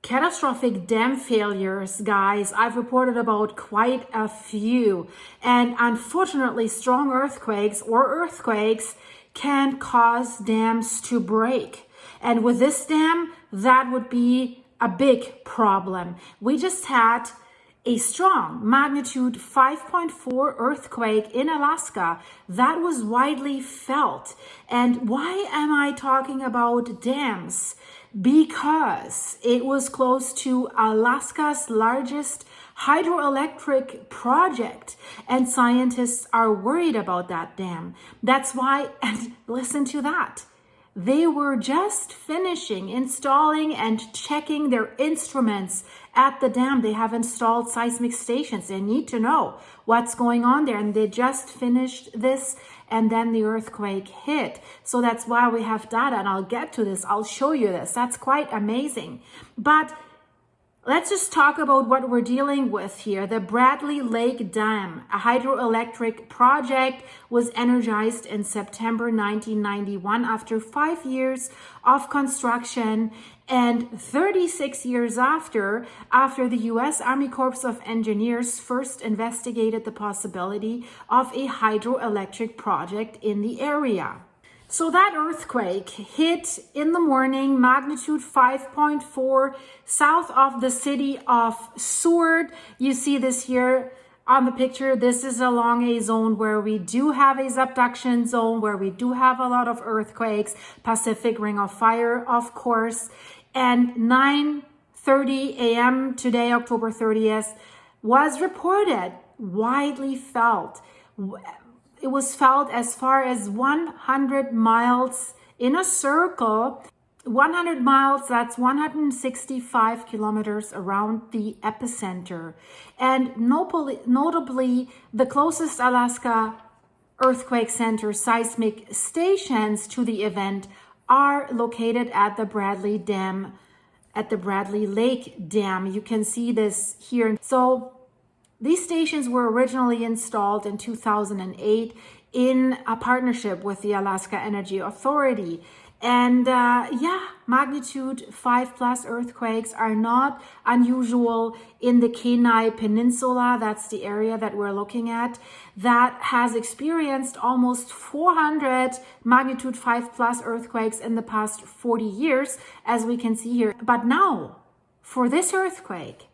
Catastrophic dam failures, guys, I've reported about quite a few. And unfortunately, strong earthquakes can cause dams to break. And with this dam, that would be a big problem. We just had a strong magnitude 5.4 earthquake in Alaska that was widely felt. And why am I talking about dams? Because it was close to Alaska's largest hydroelectric project, and scientists are worried about that dam. That's why, and listen to that, they were just finishing installing and checking their instruments at the dam. They have installed seismic stations. They need to know what's going on there. And they just finished this, and then the earthquake hit. So that's why we have data, and I'll get to this. I'll show you this. That's quite amazing. But let's just talk about what we're dealing with here. The Bradley Lake Dam, a hydroelectric project, was energized in September 1991 after 5 years of construction, and 36 years after the U.S. Army Corps of Engineers first investigated the possibility of a hydroelectric project in the area. So that earthquake hit in the morning, magnitude 5.4, south of the city of Seward. You see this here on the picture. This is along a zone where we do have a subduction zone, where we do have a lot of earthquakes, Pacific Ring of Fire, of course. And 9:30 a.m. today, October 30th, was reported, widely felt. It was felt as far as 100 miles in a circle. 100 miles, that's 165 kilometers around the epicenter. And notably, the closest Alaska earthquake center seismic stations to the event are located at the Bradley Dam, at the Bradley Lake Dam. You can see this here. So these stations were originally installed in 2008 in a partnership with the Alaska Energy Authority. And magnitude 5+ earthquakes are not unusual in the Kenai Peninsula. That's the area that we're looking at, that has experienced almost 400 magnitude 5+ earthquakes in the past 40 years, as we can see here. But now, for this earthquake,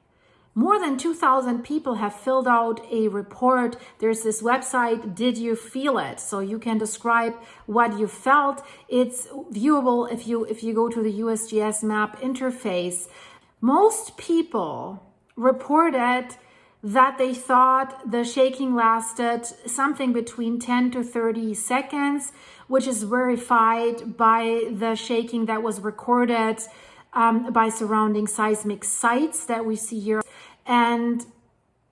more than 2,000 people have filled out a report. There's this website, Did You Feel It? So you can describe what you felt. It's viewable if you go to the USGS map interface. Most people reported that they thought the shaking lasted something between 10 to 30 seconds, which is verified by the shaking that was recorded by surrounding seismic sites that we see here. And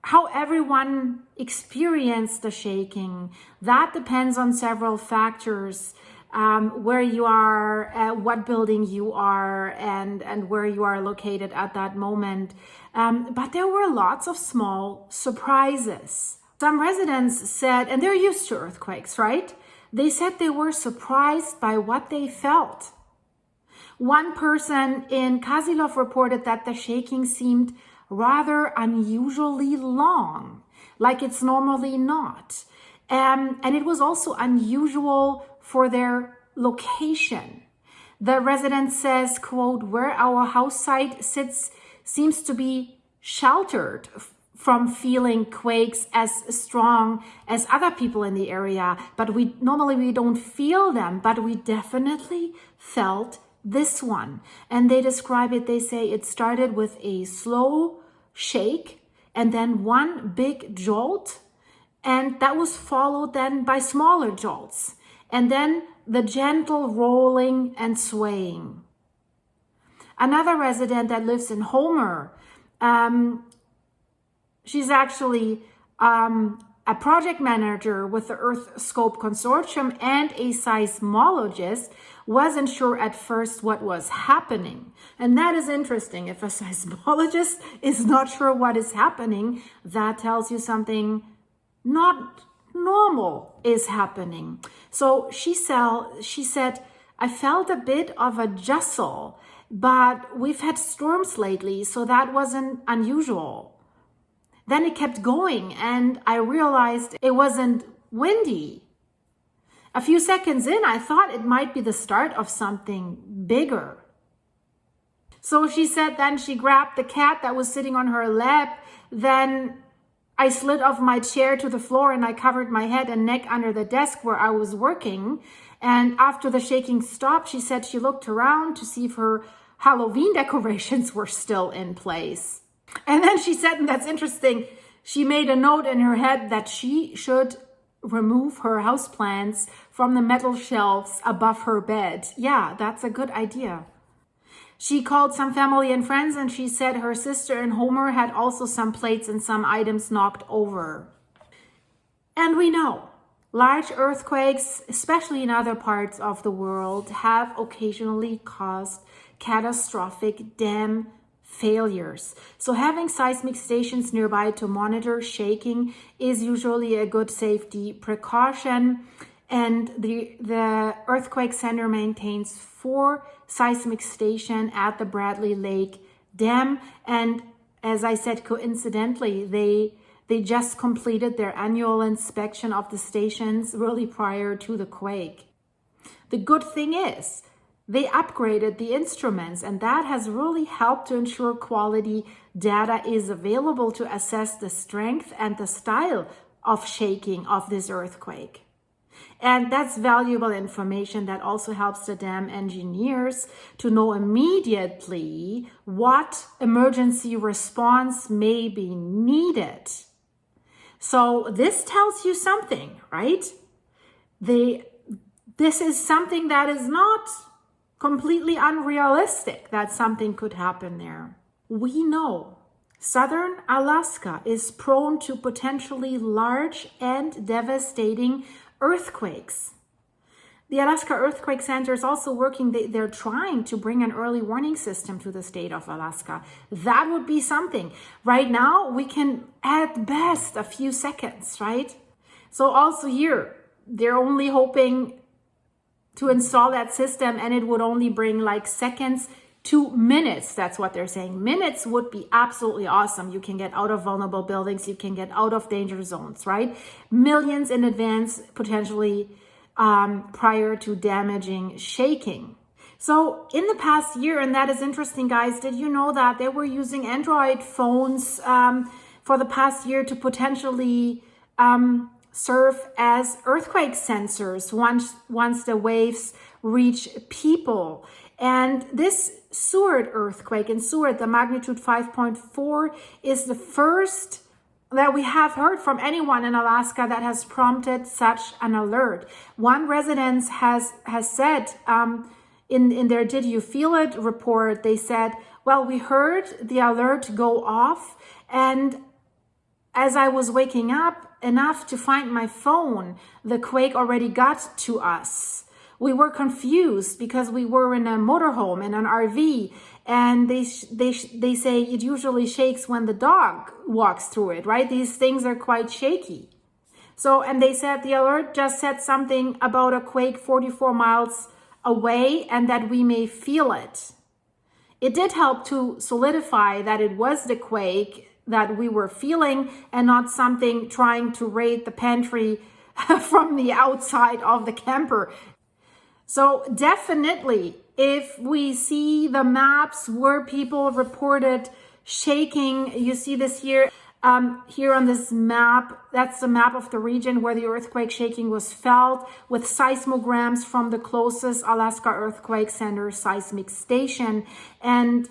how everyone experienced the shaking, that depends on several factors, where you are, what building you are, and where you are located at that moment. But there were lots of small surprises. Some residents said, and they're used to earthquakes, right? They said they were surprised by what they felt. One person in Kazilov reported that the shaking seemed rather unusually long, like it's normally not. And it was also unusual for their location. The resident says, quote, "Where our house site sits seems to be sheltered from feeling quakes as strong as other people in the area, but we don't feel them, but we definitely felt this one." And they describe it, they say it started with a slow shake and then one big jolt, and that was followed then by smaller jolts, and then the gentle rolling and swaying. Another resident that lives in Homer, she's actually a project manager with the EarthScope Consortium and a seismologist, wasn't sure at first what was happening. And that is interesting. If a seismologist is not sure what is happening, that tells you something not normal is happening. So she said, "I felt a bit of a jostle but we've had storms lately, so that wasn't unusual. Then it kept going and I realized it wasn't windy. A few seconds in, I thought it might be the start of something bigger. So she said then she grabbed the cat that was sitting on her lap. Then I slid off my chair to the floor and I covered my head and neck under the desk where I was working. And after the shaking stopped, she said she looked around to see if her Halloween decorations were still in place. And then she said, and that's interesting, she made a note in her head that she should remove her houseplants from the metal shelves above her bed. Yeah, that's a good idea. She called some family and friends and she said her sister and Homer had also some plates and some items knocked over. And we know large earthquakes, especially in other parts of the world, have occasionally caused catastrophic dam failures. So having seismic stations nearby to monitor shaking is usually a good safety precaution. And the earthquake center maintains 4 seismic stations at the Bradley Lake Dam. And as I said, coincidentally, they just completed their annual inspection of the stations really prior to the quake. The good thing is they upgraded the instruments, and that has really helped to ensure quality data is available to assess the strength and the style of shaking of this earthquake. And that's valuable information that also helps the dam engineers to know immediately what emergency response may be needed. So this tells you something, right? This is something that is not completely unrealistic that something could happen there. We know southern Alaska is prone to potentially large and devastating earthquakes. The Alaska Earthquake Center is also working, they're trying to bring an early warning system to the state of Alaska. That would be something. Right now, we can at best a few seconds, right? So also here, they're only hoping to install that system and it would only bring like seconds to minutes. That's what they're saying. Minutes would be absolutely awesome. You can get out of vulnerable buildings. You can get out of danger zones, right? Millions in advance, potentially prior to damaging shaking. So in the past year, and that is interesting, guys, did you know that they were using Android phones for the past year to potentially serve as earthquake sensors once the waves reach people? And this Seward earthquake in Seward, the magnitude 5.4, is the first that we have heard from anyone in Alaska that has prompted such an alert. One resident has said in their Did You Feel It report, they said, well, we heard the alert go off, and as I was waking up enough to find my phone, the quake already got to us. We were confused because we were in a motorhome, in an RV, and they say it usually shakes when the dog walks through it, right? These things are quite shaky. So, and they said the alert just said something about a quake 44 miles away and that we may feel it. It did help to solidify that it was the quake that we were feeling and not something trying to raid the pantry from the outside of the camper. So definitely, if we see the maps where people reported shaking, you see this here, here on this map, that's the map of the region where the earthquake shaking was felt with seismograms from the closest Alaska Earthquake Center seismic station. And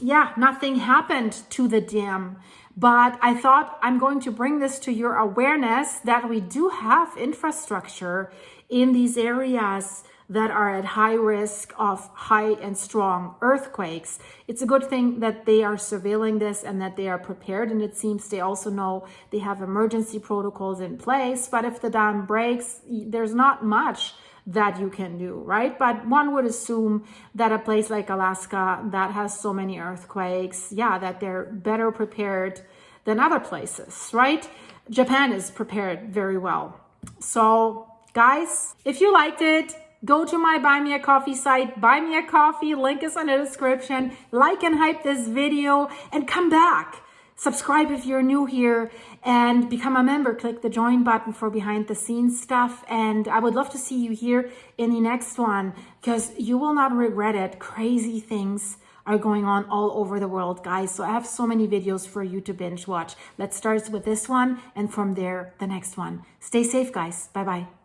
yeah, nothing happened to the dam. But I thought I'm going to bring this to your awareness that we do have infrastructure in these areas that are at high risk of high and strong earthquakes. It's a good thing that they are surveilling this and that they are prepared. And it seems they also know they have emergency protocols in place. But if the dam breaks, there's not much that you can do, right? But one would assume that a place like Alaska that has so many earthquakes, yeah, that they're better prepared than other places, right? Japan is prepared very well. So guys, if you liked it, go to my Buy Me a Coffee site, buy me a coffee, link is in the description, like and hype this video, and come back. Subscribe if you're new here and become a member. Click the join button for behind the scenes stuff. And I would love to see you here in the next one because you will not regret it. Crazy things are going on all over the world, guys. So I have so many videos for you to binge watch. Let's start with this one and from there, the next one. Stay safe, guys. Bye-bye.